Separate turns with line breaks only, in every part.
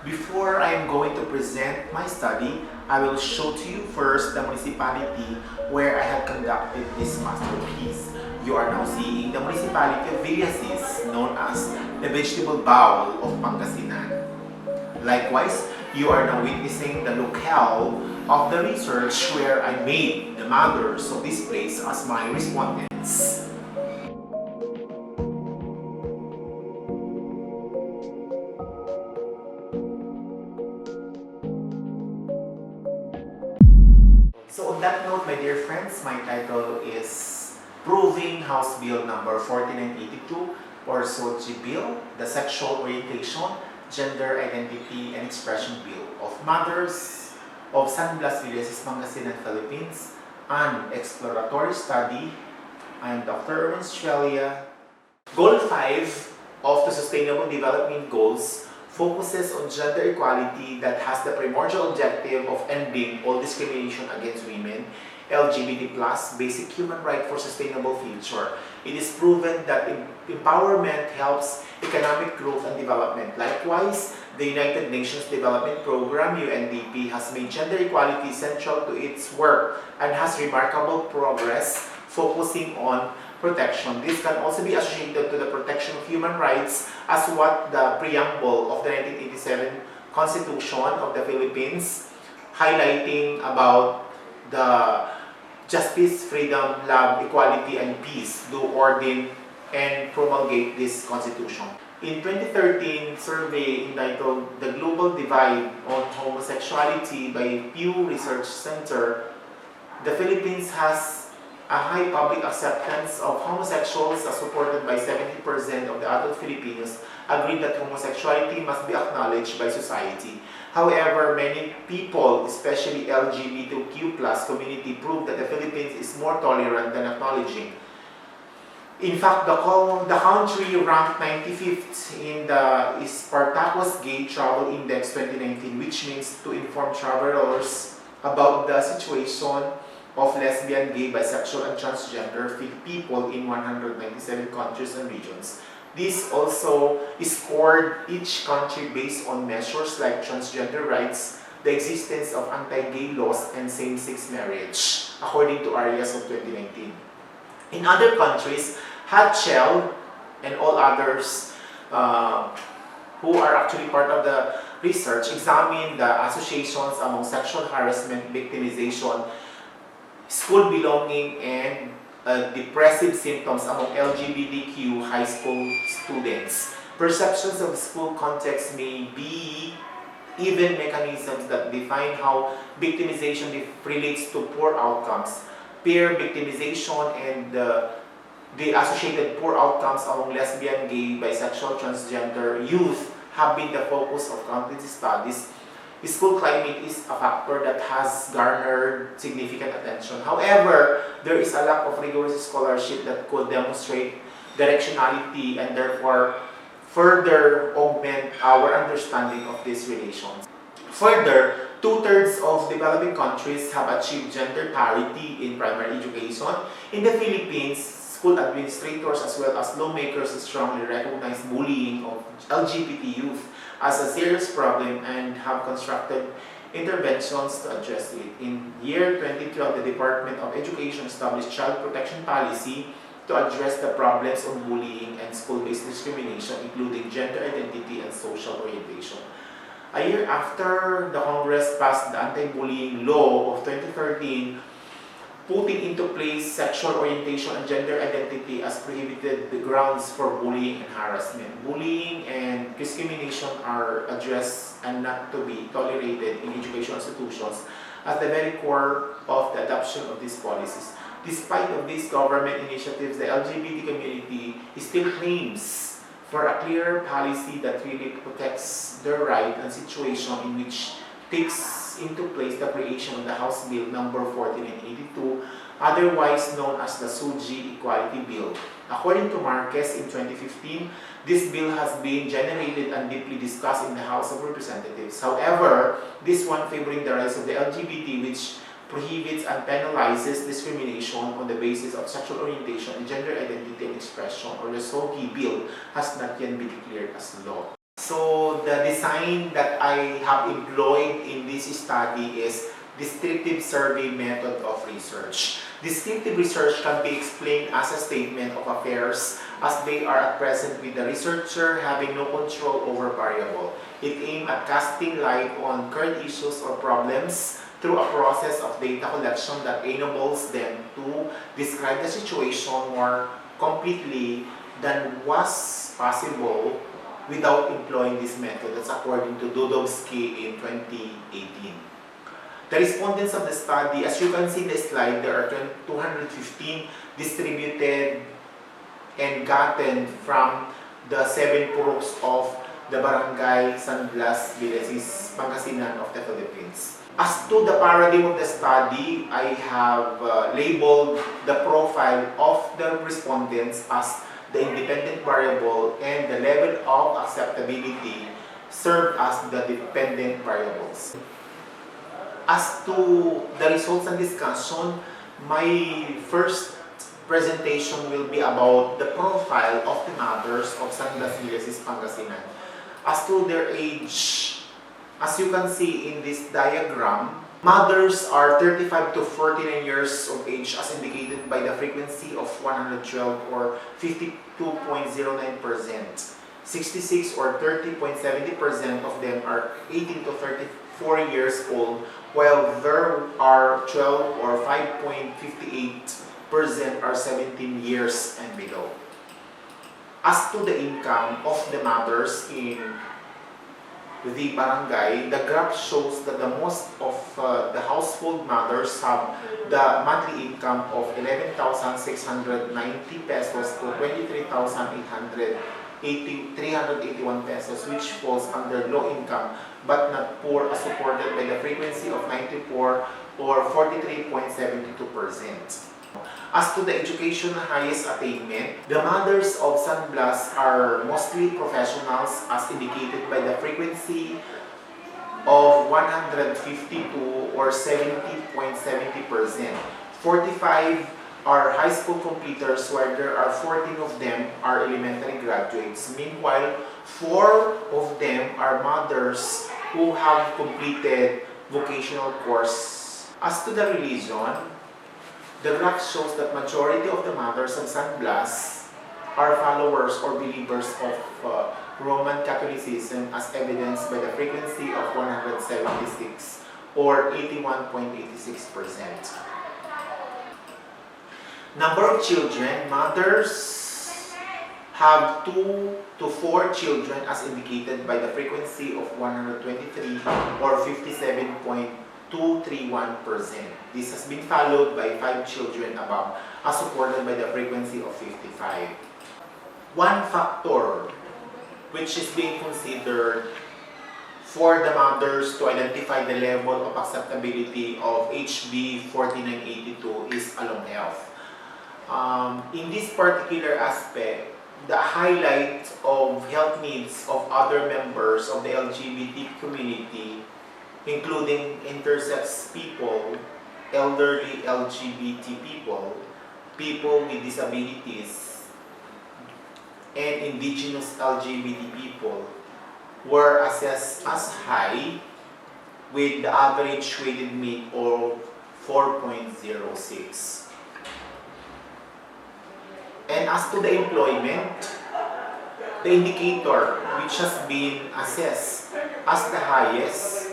Before I am going to present my study, I will show to you first the municipality where I have conducted this masterpiece. You are now seeing the municipality of Villasis, known as the vegetable bowl of Pangasinan. Likewise, you are now witnessing the locale of the research where I made the mothers of this place as my respondents. So on that note, my dear friends, my title is Proving House Bill number 4982 or Sogie Bill, the Sexual Orientation, Gender Identity and Expression Bill of Mothers of San Blas, Villasis, Pangasinan, Philippines, an exploratory study. I am Dr. Erwin, Estrella. Goal 5 of the Sustainable Development Goals focuses on gender equality that has the primordial objective of ending all discrimination against women, LGBT+, basic human right for sustainable future. It is proven that empowerment helps economic growth and development. Likewise, the United Nations Development Program, UNDP, has made gender equality central to its work and has remarkable progress focusing on protection. This can also be associated to the protection of human rights as what the preamble of the 1987 Constitution of the Philippines highlighting about the justice, freedom, love, equality, and peace do ordain and promulgate this constitution. In 2013 survey entitled The Global Divide on Homosexuality by Pew Research Center, the Philippines has a high public acceptance of homosexuals as supported by 70% of the adult Filipinos agree that homosexuality must be acknowledged by society. However, many people, especially LGBTQ+ community, prove that the Philippines is more tolerant than acknowledging. In fact, the country ranked 95th in the Spartacus Gay Travel Index 2019, which means to inform travelers about the situation of lesbian, gay, bisexual, and transgender people in 197 countries and regions. This also scored each country based on measures like transgender rights, the existence of anti-gay laws, and same-sex marriage, according to areas of 2019. In other countries, Hatchell and all others who are actually part of the research examine the associations among sexual harassment, victimization, school belonging, and depressive symptoms among LGBTQ high school students. Perceptions of school context may be even mechanisms that define how victimization relates to poor outcomes. Peer victimization and the associated poor outcomes among lesbian, gay, bisexual, transgender youth have been the focus of countless studies. School climate is a factor that has garnered significant attention. However, there is a lack of rigorous scholarship that could demonstrate directionality and therefore further augment our understanding of these relations. Further, 2/3 of developing countries have achieved gender parity in primary education. In the Philippines, school administrators as well as lawmakers strongly recognize bullying of LGBT youth as a serious problem and have constructed interventions to address it. In year 2012, the Department of Education established Child Protection Policy to address the problems of bullying and school-based discrimination, including gender identity and social orientation. A year after the Congress passed the Anti-Bullying Law of 2013, putting into place sexual orientation and gender identity as prohibited the grounds for bullying and harassment. Bullying and discrimination are addressed and not to be tolerated in educational institutions at the very core of the adoption of these policies. Despite of these government initiatives, the LGBT community still claims for a clear policy that really protects their right and situation in which takes into place the creation of the House Bill number 4982, otherwise known as the Sogie-Equality Bill. According to Marquez in 2015, this bill has been generated and deeply discussed in the House of Representatives. However, this one favoring the rights of the LGBT, which prohibits and penalizes discrimination on the basis of sexual orientation and gender identity and expression, or the Sogie Bill, has not yet been declared as law. So the design that I have employed in this study is descriptive survey method of research. Descriptive research can be explained as a statement of affairs as they are at present with the researcher having no control over variable. It aims at casting light on current issues or problems through a process of data collection that enables them to describe the situation more completely than was possible without employing this method. That's according to Dudovsky in 2018. The respondents of the study, as you can see in the slide, there are 215 distributed and gotten from the 7 puruks of the barangay San Blas, Villasis, Pangasinan of the Philippines. As to the paradigm of the study, I have labeled the profile of the respondents as the independent variable and the level of acceptability served as the dependent variables. As to the results and discussion, my first presentation will be about the profile of the mothers of San Blas, Villasis, Pangasinan. As to their age, as you can see in this diagram, mothers are 35 to 49 years of age as indicated by the frequency of 112 or 52.09%. 66 or 30.70% of them are 18 to 34 years old, while there are 12 or 5.58% are 17 years and below. As to the income of the mothers in the barangay, the graph shows that the most of the household mothers have the monthly income of 11,690 pesos to 23,381 pesos, which falls under low income but not poor, as supported by the frequency of 94 or 43.72%. As to the education highest attainment, the mothers of San Blas are mostly professionals as indicated by the frequency of 152 or 70.70%. 45 are high school completers, where there are 14 of them are elementary graduates. Meanwhile, 4 of them are mothers who have completed vocational course. As to the religion, the graph shows that majority of the mothers of San Blas are followers or believers of Roman Catholicism, as evidenced by the frequency of 176 or 81.86%. Number of children, mothers have 2 to 4 children as indicated by the frequency of 123 or 57.231%. This has been followed by 5 children above as supported by the frequency of 55. One factor which is being considered for the mothers to identify the level of acceptability of HB 4982 is along health. In this particular aspect, the highlight of health needs of other members of the LGBT community, including intersex people, elderly LGBT people, people with disabilities, and indigenous LGBT people, were assessed as high with the average weighted mean of 4.06. And as to the employment, the indicator which has been assessed as the highest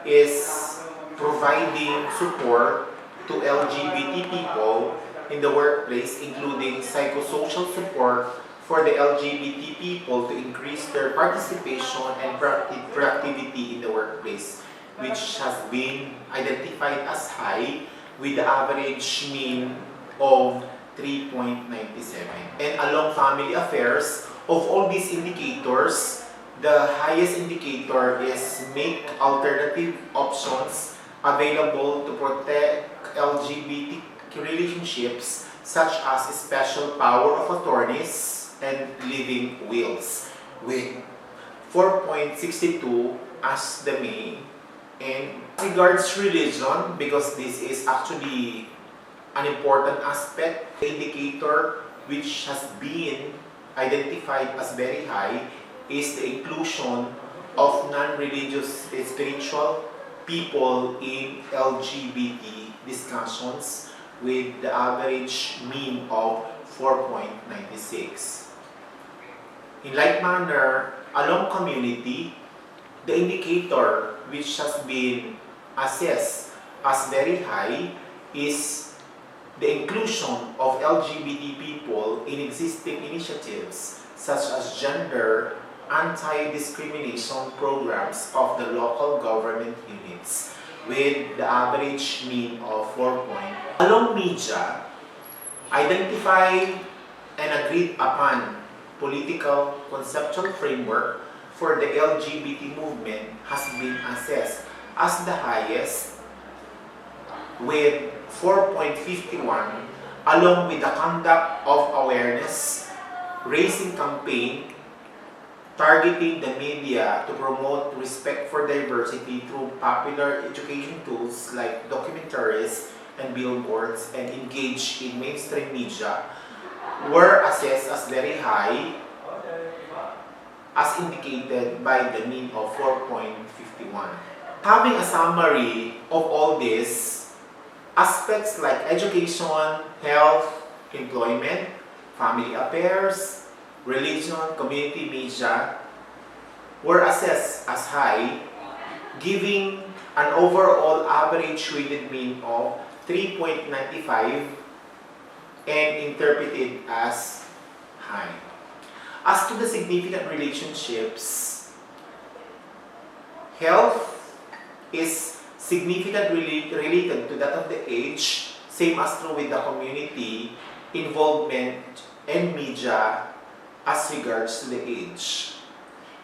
is providing support to LGBT people in the workplace, including psychosocial support for the LGBT people to increase their participation and productivity in the workplace, which has been identified as high with the average mean of 3.97. And along family affairs, of all these indicators, the highest indicator is make alternative options available to protect LGBT relationships, such as special power of attorneys and living wills, with 4.62 as the main. And regards religion, because this is actually an important aspect, the indicator which has been identified as very high is the inclusion of non-religious and spiritual people in LGBT discussions with the average mean of 4.96. In like manner, along community, the indicator which has been assessed as very high is the inclusion of LGBT people in existing initiatives such as gender anti-discrimination programs of the local government units with the average mean of 4 point. Along media, identify and agreed upon political conceptual framework for the LGBT movement has been assessed as the highest with 4.51, along with the conduct of awareness raising campaign targeting the media to promote respect for diversity through popular education tools like documentaries and billboards and engage in mainstream media were assessed as very high as indicated by the mean of 4.51. Having a summary of all this, aspects like education, health, employment, family affairs, religion, community media were assessed as high, giving an overall average weighted mean of 3.95 and interpreted as high. As to the significant relationships, health is significantly related to that of the age, same as true with the community, involvement, and media as regards to the age.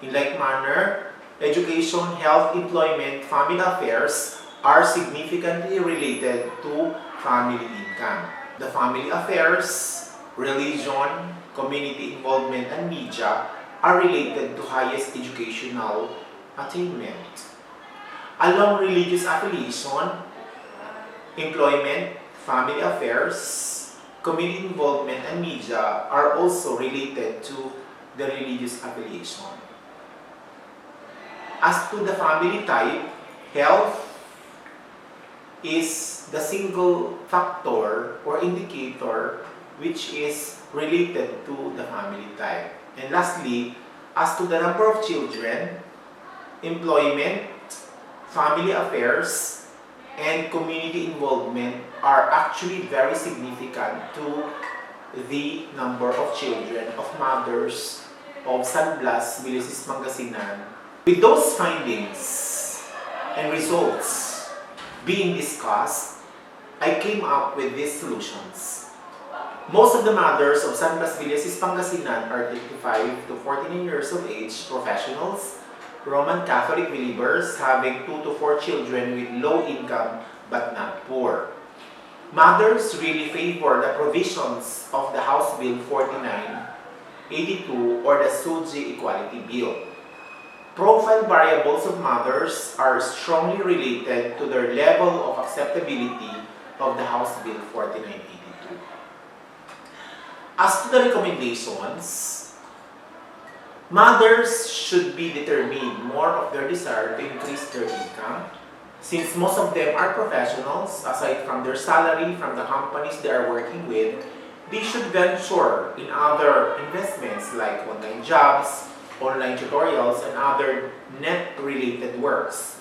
In like manner, education, health, employment, family affairs are significantly related to family income. The family affairs, religion, community involvement, and media are related to highest educational attainment. Along religious affiliation, employment, family affairs, community involvement, and media are also related to the religious affiliation. As to the family type, health is the single factor or indicator which is related to the family type. And lastly, as to the number of children, employment, family affairs, and community involvement are actually very significant to the number of children of mothers of San Blas, Villasis, Pangasinan. With those findings and results being discussed, I came up with these solutions. Most of the mothers of San Blas, Villasis, Pangasinan are 35 to 49 years of age, professionals, Roman Catholic believers having 2 to 4 children with low income but not poor. Mothers really favor the provisions of the House Bill 4982 or the Sogie-Sexual Bill. Profile variables of mothers are strongly related to their level of acceptability of the House Bill 4982. As to the recommendations, mothers should be determined more of their desire to increase their income. Since most of them are professionals, aside from their salary from the companies they are working with, they should venture in other investments like online jobs, online tutorials, and other net-related works.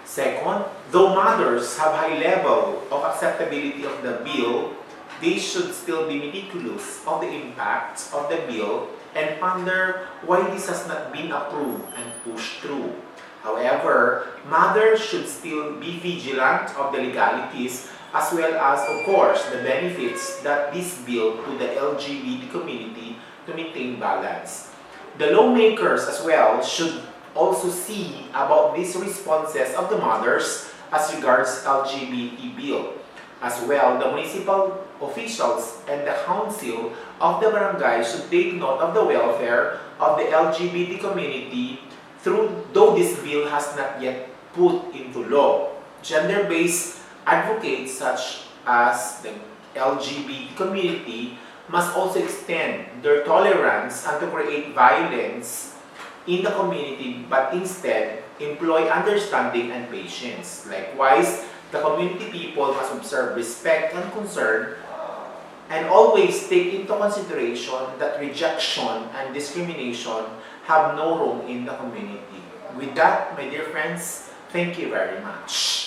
Second, though mothers have high level of acceptability of the bill, they should still be meticulous of the impact of the bill and ponder why this has not been approved and pushed through. However, mothers should still be vigilant of the legalities as well as, of course, the benefits that this bill to the LGBT community to maintain balance. The lawmakers as well should also see about these responses of the mothers as regards LGBT bill. As well, the municipal officials and the council of the barangay should take note of the welfare of the LGBT community though this bill has not yet put into law. Gender-based advocates such as the LGBT community must also extend their tolerance and to create violence in the community, but instead employ understanding and patience. Likewise, the community people must observe respect and concern and always take into consideration that rejection and discrimination have no room in the community. With that, my dear friends, thank you very much.